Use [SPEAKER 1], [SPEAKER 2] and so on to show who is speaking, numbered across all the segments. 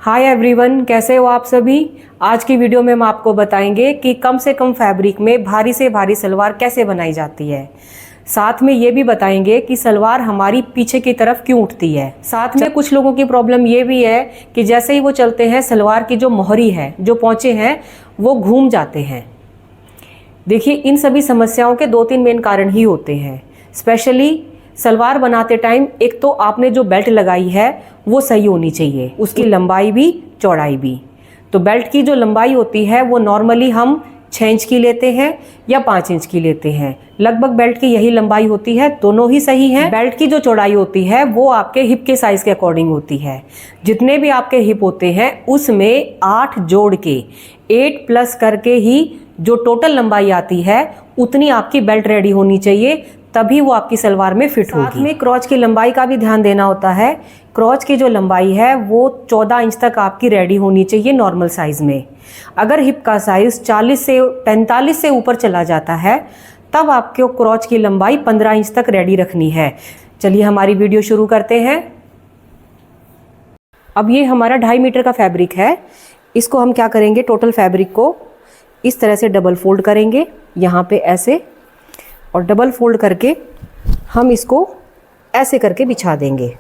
[SPEAKER 1] Hi everyone, कैसे हो आप सभी। आज की वीडियो में हम आपको बताएंगे कि कम से कम फैब्रिक में भारी से भारी सलवार कैसे बनाई जाती है। साथ में ये भी बताएंगे कि सलवार हमारी पीछे की तरफ क्यों उठती है। साथ में कुछ लोगों की प्रॉब्लम ये भी है कि जैसे ही वो चलते हैं सलवार की जो मोहरी है, जो पोंचे हैं, वो घूम जाते हैं। देखिए, इन सभी समस्याओं के 2-3 मेन कारण ही होते हैं। स्पेशली सलवार बनाते टाइम एक तो आपने जो बेल्ट लगाई है वो सही होनी चाहिए, उसकी लंबाई भी चौड़ाई भी। तो बेल्ट की जो लंबाई होती है वो नॉर्मली हम 6 इंच की लेते हैं या 5 इंच की लेते हैं। लगभग बेल्ट की यही लंबाई होती है, दोनों ही सही हैं। बेल्ट की जो चौड़ाई होती है वो आपके हिप के साइज के अकॉर्डिंग होती है। जितने भी आपके हिप होते हैं उसमें 8 जोड़ के 8 प्लस करके ही जो टोटल लंबाई आती है उतनी आपकी बेल्ट रेडी होनी चाहिए, तभी वो आपकी सलवार में फिट होगी। साथ में क्रॉच की लंबाई का भी ध्यान देना होता है। क्रॉच की जो लंबाई है वो 14 इंच तक आपकी रेडी होनी चाहिए नॉर्मल साइज में। अगर हिप का साइज 40 से 45 से ऊपर चला जाता है तब आपको क्रॉच की लंबाई 15 इंच तक रेडी रखनी है। चलिए हमारी वीडियो शुरू करते हैं। अब ये हमारा 2.5 मीटर का फैब्रिक है। इसको हम क्या करेंगे, टोटल फैब्रिक को इस तरह से डबल फोल्ड करेंगे यहाँ पे ऐसे, और डबल फोल्ड करके हम इसको ऐसे करके बिछा देंगे।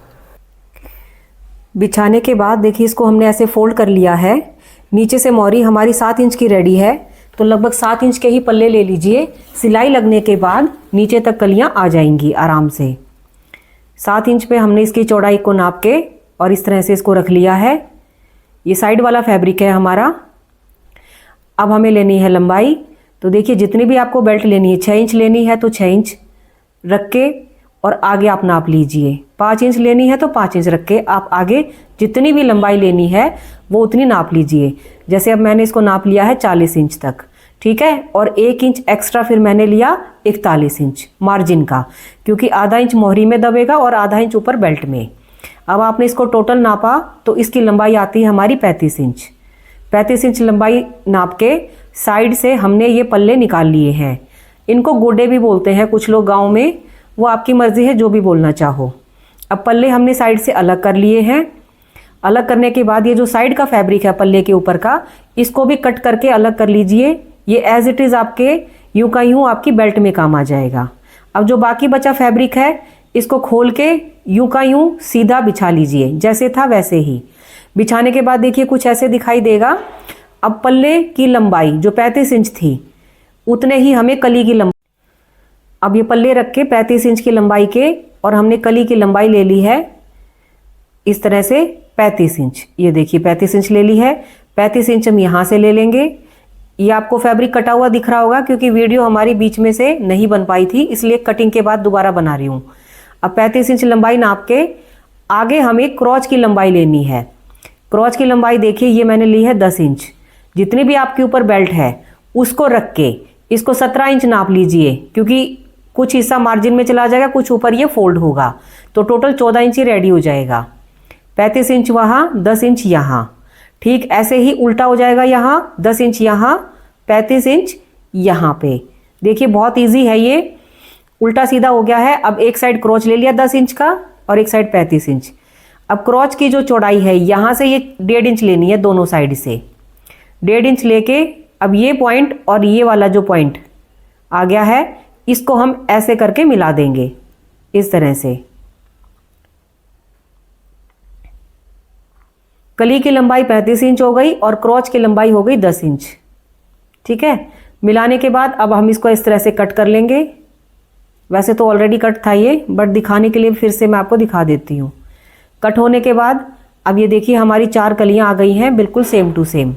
[SPEAKER 1] बिछाने के बाद देखिए, इसको हमने ऐसे फोल्ड कर लिया है। नीचे से मोहरी हमारी 7 इंच की रेडी है, तो लगभग 7 इंच के ही पल्ले ले लीजिए। सिलाई लगने के बाद नीचे तक कलियां आ जाएंगी आराम से। 7 इंच पे हमने इसकी चौड़ाई को नाप के और इस तरह से इसको रख लिया है। ये साइड वाला फैब्रिक है हमारा। अब हमें लेनी है लंबाई। तो देखिए, जितनी भी आपको बेल्ट लेनी है, 6 इंच लेनी है तो 6 इंच रख के और आगे आप नाप लीजिए। 5 इंच लेनी है तो 5 इंच रख के आप आगे जितनी भी लंबाई लेनी है वो उतनी नाप लीजिए। जैसे अब मैंने इसको नाप लिया है 40 इंच तक, ठीक है। और 1 इंच एक्स्ट्रा फिर मैंने लिया 41 इंच मार्जिन का, क्योंकि आधा इंच मोहरी में दबेगा और आधा इंच ऊपर बेल्ट में। अब आपने इसको टोटल नापा तो इसकी लंबाई आती है हमारी 35 इंच। 35 इंच लंबाई नाप के साइड से हमने ये पल्ले निकाल लिए हैं। इनको गोडे भी बोलते हैं कुछ लोग गांव में, वो आपकी मर्जी है जो भी बोलना चाहो। अब पल्ले हमने साइड से अलग कर लिए हैं। अलग करने के बाद ये जो साइड का फैब्रिक है पल्ले के ऊपर का, इसको भी कट करके अलग कर लीजिए। ये एज इट इज़ आपके यूं का यूं आपकी बेल्ट में काम आ जाएगा। अब जो बाकी बचा फैब्रिक है इसको खोल के यूं का यूं सीधा बिछा लीजिए, जैसे था वैसे ही। बिछाने के बाद देखिए कुछ ऐसे दिखाई देगा। अब पल्ले की लंबाई जो 35 इंच थी उतने ही हमें कली की लंबाई, अब ये पल्ले रख के 35 इंच की लंबाई के और हमने कली की लंबाई ले ली है इस तरह से 35 इंच। ये देखिए 35 इंच ले ली है। 35 इंच हम यहाँ से ले लेंगे। ये आपको फैब्रिक कटा हुआ दिख रहा होगा क्योंकि वीडियो हमारी बीच में से नहीं बन पाई थी, इसलिए कटिंग के बाद दोबारा बना रही हूँ। अब 35 इंच लंबाई नाप के आगे हमें क्रॉच की लंबाई लेनी है। क्रॉच की लंबाई देखिए, ये मैंने ली है 10 इंच। जितनी भी आपके ऊपर बेल्ट है उसको रख के इसको 17 इंच नाप लीजिए, क्योंकि कुछ हिस्सा मार्जिन में चला जाएगा, कुछ ऊपर ये फोल्ड होगा, तो टोटल 14 इंच ही रेडी हो जाएगा। 35 इंच वहाँ, 10 इंच यहाँ, ठीक ऐसे ही उल्टा हो जाएगा। यहाँ 10 इंच यहाँ, 35 इंच यहाँ पे। देखिए बहुत ईजी है, ये उल्टा सीधा हो गया है। अब एक साइड क्रॉच ले लिया 10 इंच का और एक साइड 35 इंच। अब क्रॉच की जो चौड़ाई है यहाँ से ये 1.5 इंच लेनी है दोनों साइड से। 1.5 इंच लेके अब ये पॉइंट और ये वाला जो पॉइंट आ गया है इसको हम ऐसे करके मिला देंगे इस तरह से। कली की लंबाई 35 इंच हो गई और क्रॉच की लंबाई हो गई 10 इंच, ठीक है। मिलाने के बाद अब हम इसको इस तरह से कट कर लेंगे। वैसे तो ऑलरेडी कट था ये, बट दिखाने के लिए फिर से मैं आपको दिखा देती हूँ। कट होने के बाद अब ये देखिए हमारी 4 कलियां आ गई हैं, बिल्कुल सेम टू सेम।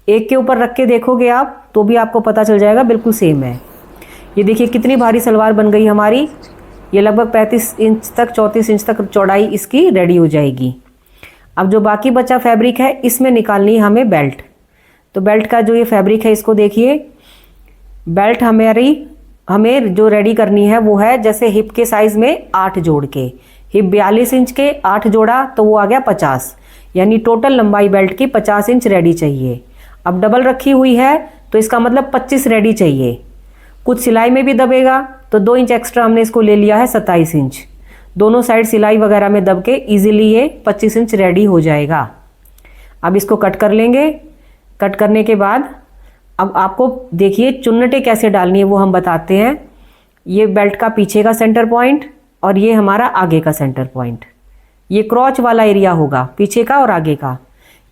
[SPEAKER 1] एक के ऊपर रख के देखोगे आप तो भी आपको पता चल जाएगा बिल्कुल सेम है। ये देखिए कितनी भारी सलवार बन गई हमारी। ये लगभग 35 इंच तक, 34 इंच तक चौड़ाई इसकी रेडी हो जाएगी। अब जो बाकी बचा फैब्रिक है इसमें निकालनी है हमें बेल्ट। तो बेल्ट का जो ये फैब्रिक है इसको देखिए, बेल्ट हमें जो रेडी करनी है वो है जैसे हिप के साइज में 8 जोड़ के। हिप 42 इंच के 8 जोड़ा तो वो आ गया 50, यानी टोटल लंबाई बेल्ट की 50 इंच रेडी चाहिए। अब डबल रखी हुई है तो इसका मतलब 25 रेडी चाहिए। कुछ सिलाई में भी दबेगा तो 2 इंच एक्स्ट्रा हमने इसको ले लिया है 27 इंच। दोनों साइड सिलाई वगैरह में दब के इजीली ये 25 इंच रेडी हो जाएगा। अब इसको कट कर लेंगे। कट करने के बाद अब आपको देखिए चुन्नटें कैसे डालनी है वो हम बताते हैं। ये बेल्ट का पीछे का सेंटर पॉइंट और ये हमारा आगे का सेंटर पॉइंट, ये क्रॉच वाला एरिया होगा पीछे का और आगे का।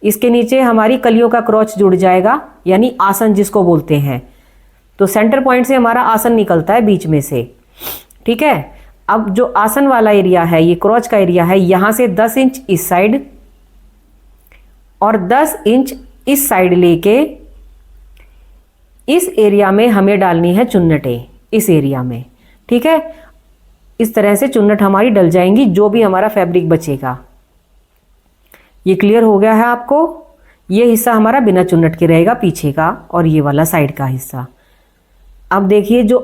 [SPEAKER 1] इसके नीचे हमारी कलियों का क्रॉच जुड़ जाएगा, यानी आसन जिसको बोलते हैं। तो सेंटर पॉइंट से हमारा आसन निकलता है बीच में से, ठीक है। अब जो आसन वाला एरिया है, ये क्रॉच का एरिया है, यहां से 10 इंच इस साइड और 10 इंच इस साइड लेके इस एरिया में हमें डालनी है चुन्नटें, इस एरिया में, ठीक है। इस तरह से चुन्नट हमारी डल जाएंगी, जो भी हमारा फैब्रिक बचेगा। ये क्लियर हो गया है आपको। ये हिस्सा हमारा बिना चुन्नट के रहेगा पीछे का, और ये वाला साइड का हिस्सा। अब देखिए जो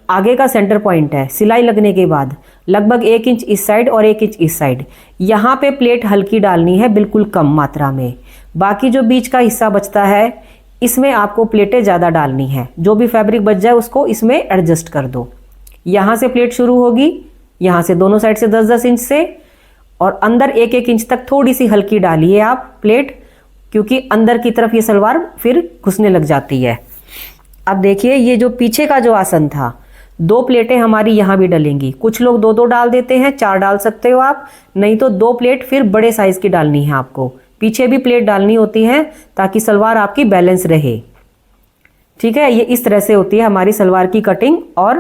[SPEAKER 1] आगे का सेंटर पॉइंट है, सिलाई लगने के बाद लगभग 1 इंच इस साइड और 1 इंच इस साइड, यहाँ पे प्लेट हल्की डालनी है, बिल्कुल कम मात्रा में। बाकी जो बीच का हिस्सा बचता है इसमें आपको प्लेटें ज़्यादा डालनी है। जो भी फैब्रिक बच जाए उसको इसमें एडजस्ट कर दो। यहाँ से प्लेट शुरू होगी, यहाँ से दोनों साइड से 10-10 इंच से, और अंदर 1-1 इंच तक थोड़ी सी हल्की डालिए आप प्लेट, क्योंकि अंदर की तरफ ये सलवार फिर घुसने लग जाती है। अब देखिए ये जो पीछे का जो आसन था, 2 प्लेटें हमारी यहाँ भी डलेंगी। कुछ लोग 2-2 डाल देते हैं, 4 डाल सकते हो आप, नहीं तो 2 प्लेट फिर बड़े साइज की डालनी है आपको। पीछे भी प्लेट डालनी होती है ताकि सलवार आपकी बैलेंस रहे, ठीक है। ये इस तरह से होती है हमारी सलवार की कटिंग और